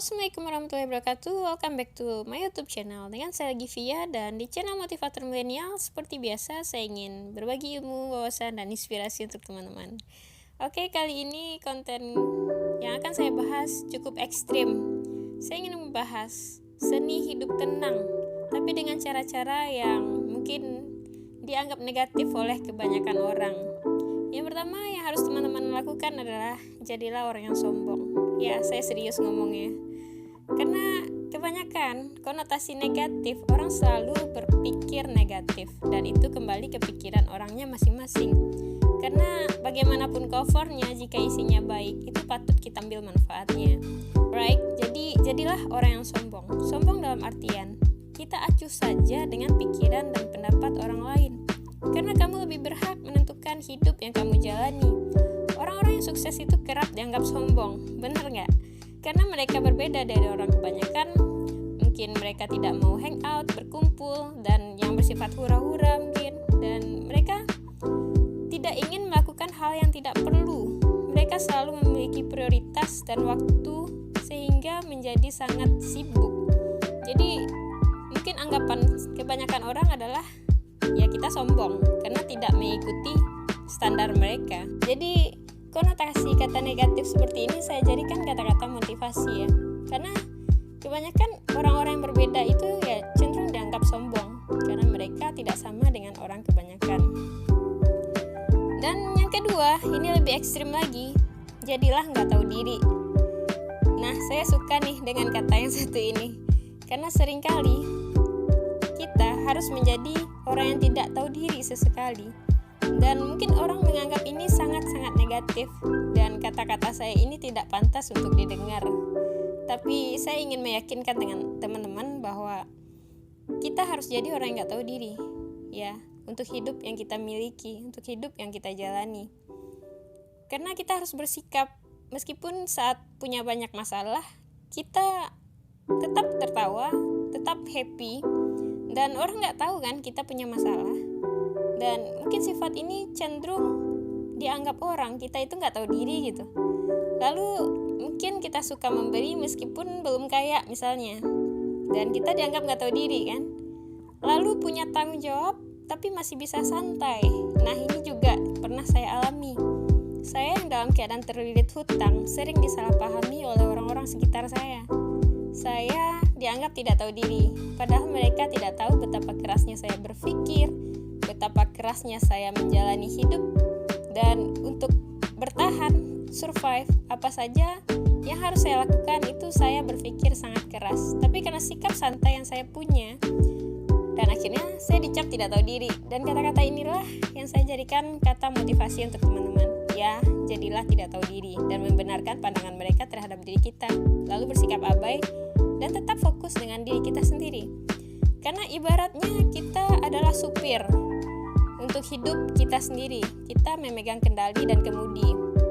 Assalamualaikum warahmatullahi wabarakatuh. Welcome back to my YouTube channel. Dengan saya lagi Via, dan di channel Motivator Milenial seperti biasa saya ingin berbagi ilmu, wawasan, dan inspirasi untuk teman-teman. Oke, kali ini konten yang akan saya bahas cukup ekstrim. Saya ingin membahas seni hidup tenang, tapi dengan cara-cara yang mungkin dianggap negatif oleh kebanyakan orang. Yang pertama yang harus teman-teman lakukan adalah jadilah orang yang sombong. Ya, saya serius ngomongnya. Karena kebanyakan konotasi negatif, orang selalu berpikir negatif, dan itu kembali ke pikiran orangnya masing-masing. Karena bagaimanapun covernya, jika isinya baik, itu patut kita ambil manfaatnya. Right? Jadi jadilah orang yang sombong. Sombong dalam artian kita acuh saja dengan pikiran dan pendapat orang lain. Karena kamu lebih berhak menentukan hidup yang kamu jalani. Orang-orang yang sukses itu kerap dianggap sombong, benar nggak? Karena mereka berbeda dari orang kebanyakan. Mungkin mereka tidak mau hangout, berkumpul, dan yang bersifat hura-hura mungkin. Dan mereka tidak ingin melakukan hal yang tidak perlu. Mereka selalu memiliki prioritas dan waktu sehingga menjadi sangat sibuk. Jadi mungkin anggapan kebanyakan orang adalah ya kita sombong karena tidak mengikuti standar mereka. Jadi konotasi kata negatif seperti ini saya jadikan kata-kata motivasi ya. Karena kebanyakan orang-orang yang berbeda itu ya cenderung dianggap sombong karena mereka tidak sama dengan orang kebanyakan. Dan yang kedua, ini lebih ekstrim lagi. Jadilah nggak tahu diri. Nah, saya suka nih dengan kata yang satu ini. Karena seringkali kita harus menjadi orang yang tidak tahu diri sesekali. Dan mungkin orang menganggap ini sangat-sangat negatif, dan kata-kata saya ini tidak pantas untuk didengar. Tapi saya ingin meyakinkan dengan teman-teman bahwa kita harus jadi orang yang gak tahu diri, ya, untuk hidup yang kita miliki, untuk hidup yang kita jalani. Karena kita harus bersikap, meskipun saat punya banyak masalah, kita tetap tertawa, tetap happy, dan orang gak tahu kan kita punya masalah. Dan mungkin sifat ini cenderung dianggap orang kita itu nggak tahu diri gitu. Lalu mungkin kita suka memberi meskipun belum kaya misalnya, dan kita dianggap nggak tahu diri kan. Lalu punya tanggung jawab tapi masih bisa santai. Nah, ini juga pernah saya alami. Saya yang dalam keadaan terlilit hutang sering disalahpahami oleh orang-orang sekitar saya. Saya dianggap tidak tahu diri, padahal mereka tidak tahu betapa kerasnya saya berpikir, betapa kerasnya saya menjalani hidup, dan untuk bertahan, survive, apa saja yang harus saya lakukan itu saya berpikir sangat keras. Tapi karena sikap santai yang saya punya, dan akhirnya saya dicap tidak tahu diri. Dan kata-kata inilah yang saya jadikan kata motivasi untuk teman-teman. Ya, jadilah tidak tahu diri dan membenarkan pandangan mereka terhadap diri kita, lalu bersikap abai dan tetap fokus dengan diri kita sendiri. Karena ibaratnya kita adalah supir untuk hidup kita sendiri. Kita memegang kendali dan kemudi.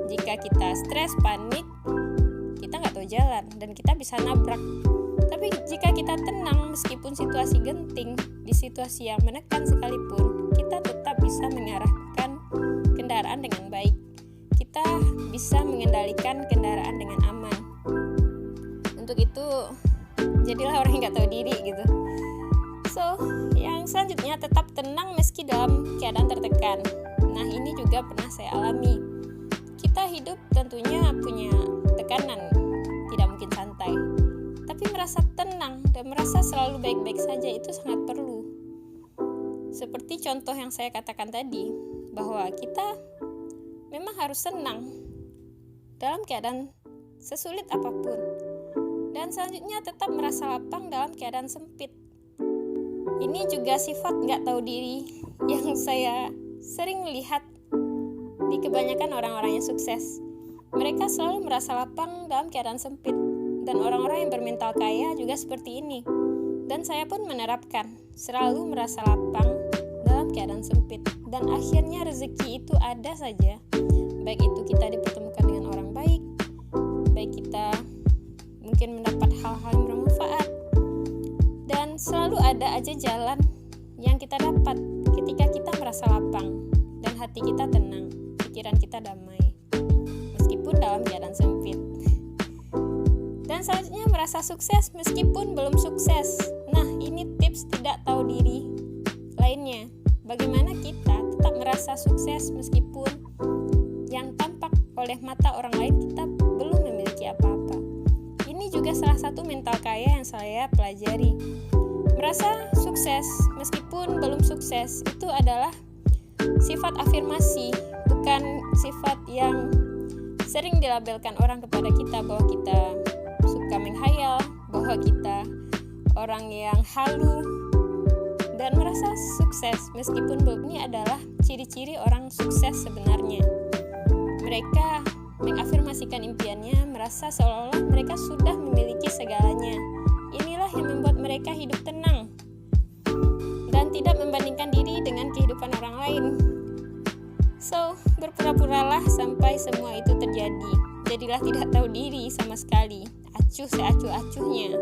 Jika kita stres, panik, kita nggak tahu jalan dan kita bisa nabrak. Tapi jika kita tenang meskipun situasi genting, di situasi yang menekan sekalipun, kita tetap bisa mengarahkan kendaraan dengan baik. Kita bisa mengendalikan kendaraan dengan aman. Untuk itu, jadilah orang yang nggak tahu diri gitu. So, yang selanjutnya tetap tenang meski dalam keadaan tertekan. Nah, ini juga pernah saya alami. Kita hidup tentunya punya tekanan, tidak mungkin santai. Tapi merasa tenang dan merasa selalu baik-baik saja itu sangat perlu. Seperti contoh yang saya katakan tadi, bahwa kita memang harus senang dalam keadaan sesulit apapun. Dan selanjutnya tetap merasa lapang dalam keadaan sempit. Ini juga sifat gak tahu diri yang saya sering lihat di kebanyakan orang-orang yang sukses. Mereka selalu merasa lapang dalam keadaan sempit. Dan orang-orang yang bermental kaya juga seperti ini. Dan saya pun menerapkan selalu merasa lapang dalam keadaan sempit. Dan akhirnya rezeki itu ada saja. Baik itu kita dipertemukan dengan orang baik, baik kita mungkin mendapat hal-hal yang bermanfaat, dan selalu ada aja jalan yang kita dapat ketika kita merasa lapang dan hati kita tenang, pikiran kita damai meskipun dalam keadaan sempit. Dan Dan selanjutnya merasa sukses meskipun belum sukses. Nah, ini tips tidak tahu diri lainnya. Bagaimana kita tetap merasa sukses meskipun yang tampak oleh mata orang lain kita belum memiliki apa-apa. Ini juga salah satu mental kaya yang saya pelajari. Merasa sukses meskipun belum sukses itu adalah sifat afirmasi, bukan sifat yang sering dilabelkan orang kepada kita bahwa kita suka menghayal, bahwa kita orang yang halu dan merasa sukses meskipun belum. Ini adalah ciri-ciri orang sukses sebenarnya. Mereka mengafirmasikan impiannya, merasa seolah-olah mereka sudah memiliki segalanya. Inilah yang membuat mereka hidup tenang dan tidak membandingkan diri dengan kehidupan orang lain. So, berpura-puralah sampai semua itu terjadi. Jadilah tidak tahu diri sama sekali. Acuh seacuh-acuhnya.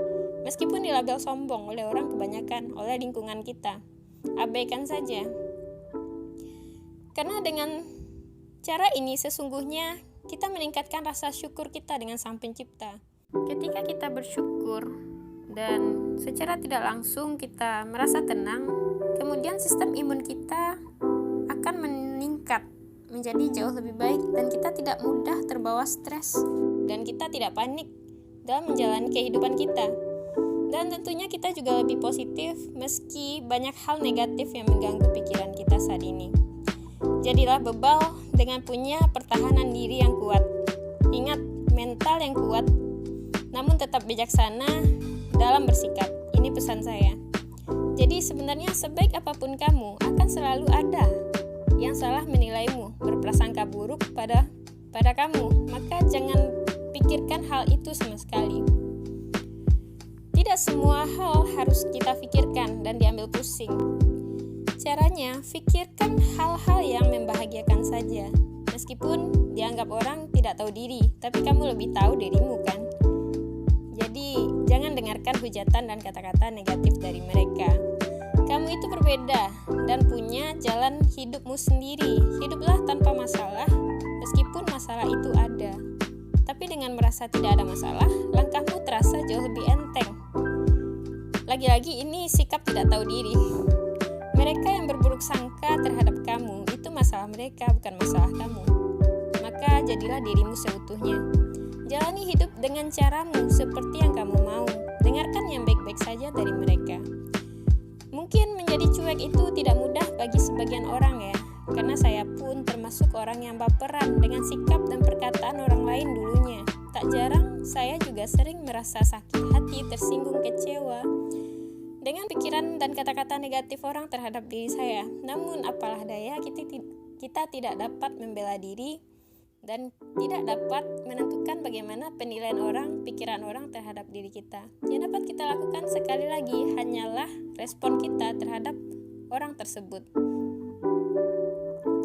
Meskipun dilabel sombong oleh orang kebanyakan, oleh lingkungan kita. Abaikan saja. Karena dengan cara ini sesungguhnya kita meningkatkan rasa syukur kita dengan Sang Pencipta. Ketika kita bersyukur dan secara tidak langsung kita merasa tenang, kemudian sistem imun kita akan meningkat menjadi jauh lebih baik dan kita tidak mudah terbawa stres dan kita tidak panik dalam menjalani kehidupan kita. Dan tentunya kita juga lebih positif meski banyak hal negatif yang mengganggu pikiran kita saat ini. Jadilah bebal dengan punya pertahanan diri yang kuat. Ingat, mental yang kuat namun tetap bijaksana dalam bersikap. Ini pesan saya. Jadi sebenarnya sebaik apapun kamu akan selalu ada yang salah menilaimu, berprasangka buruk pada kamu. Maka jangan pikirkan hal itu sama sekali. Tidak semua hal harus kita pikirkan dan diambil pusing. Caranya, pikirkan hal-hal yang membahagiakan saja. Meskipun dianggap orang tidak tahu diri, tapi kamu lebih tahu dirimu kan? Jadi, jangan dengarkan hujatan dan kata-kata negatif dari mereka. Kamu itu berbeda dan punya jalan hidupmu sendiri. Hiduplah tanpa masalah, meskipun masalah itu ada. Tapi dengan merasa tidak ada masalah, langkahmu terasa jauh lebih enteng. Lagi-lagi ini sikap tidak tahu diri. Mereka yang berburuk sangka terhadap kamu, itu masalah mereka, bukan masalah kamu. Maka jadilah dirimu seutuhnya. Jalani hidup dengan caramu seperti yang kamu mau. Dengarkan yang baik-baik saja dari mereka. Mungkin menjadi cuek itu tidak mudah bagi sebagian orang ya, karena saya pun termasuk orang yang baperan dengan sikap dan perkataan orang lain dulunya. Tak jarang saya juga sering merasa sakit hati, tersinggung, kecewa dengan pikiran dan kata-kata negatif orang terhadap diri saya. Namun apalah daya, kita tidak dapat membela diri dan tidak dapat menentukan bagaimana penilaian orang, pikiran orang terhadap diri kita. Yang dapat kita lakukan sekali lagi hanyalah respon kita terhadap orang tersebut.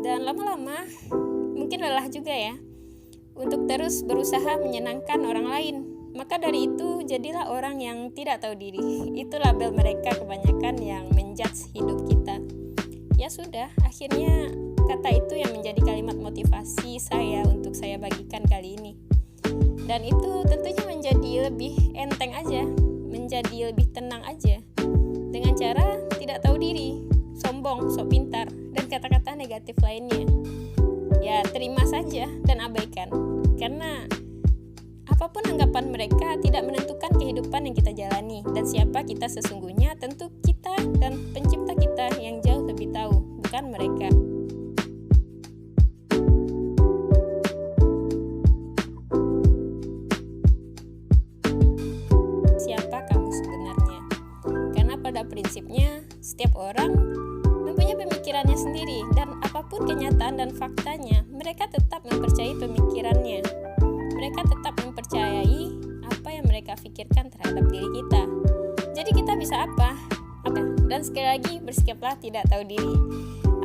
Dan lama-lama mungkin lelah juga ya untuk terus berusaha menyenangkan orang lain. Maka dari itu jadilah orang yang tidak tahu diri. Itu label mereka kebanyakan yang menjudge hidup kita. Ya sudah, akhirnya kata itu yang menjadi kalimat motivasi saya untuk saya bagikan kali ini. Dan itu tentunya menjadi lebih enteng aja, menjadi lebih tenang aja. Dengan cara tidak tahu diri, sombong, sok pintar, dan kata-kata negatif lainnya. Ya terima saja dan abaikan. Karena apapun anggapan mereka tidak menentukan kehidupan yang kita jalani. Dan siapa kita sesungguhnya tentu kita dan pencipta kita yang jauh lebih tahu, bukan mereka. Siapa kamu sebenarnya? Karena pada prinsipnya setiap orang mempunyai pemikirannya sendiri. Dan apapun kenyataan dan faktanya, mereka tetap mempercayai pemikirannya. Mereka tetap mempercayai apa yang mereka pikirkan terhadap diri kita. Jadi kita bisa apa? Dan sekali lagi bersikaplah tidak tahu diri.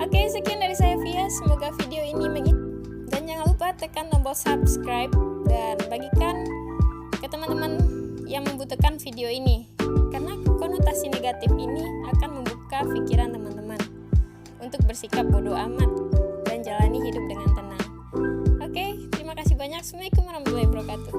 Oke, sekian dari saya Via. Semoga video ini dan jangan lupa tekan tombol subscribe dan bagikan ke teman-teman yang membutuhkan video ini. Karena konotasi negatif ini akan membuka pikiran teman-teman untuk bersikap bodoh amat dan jalani hidup dengan tenang. Oke, terima kasih banyak. Assalamualaikum warahmatullahi wabarakatuh.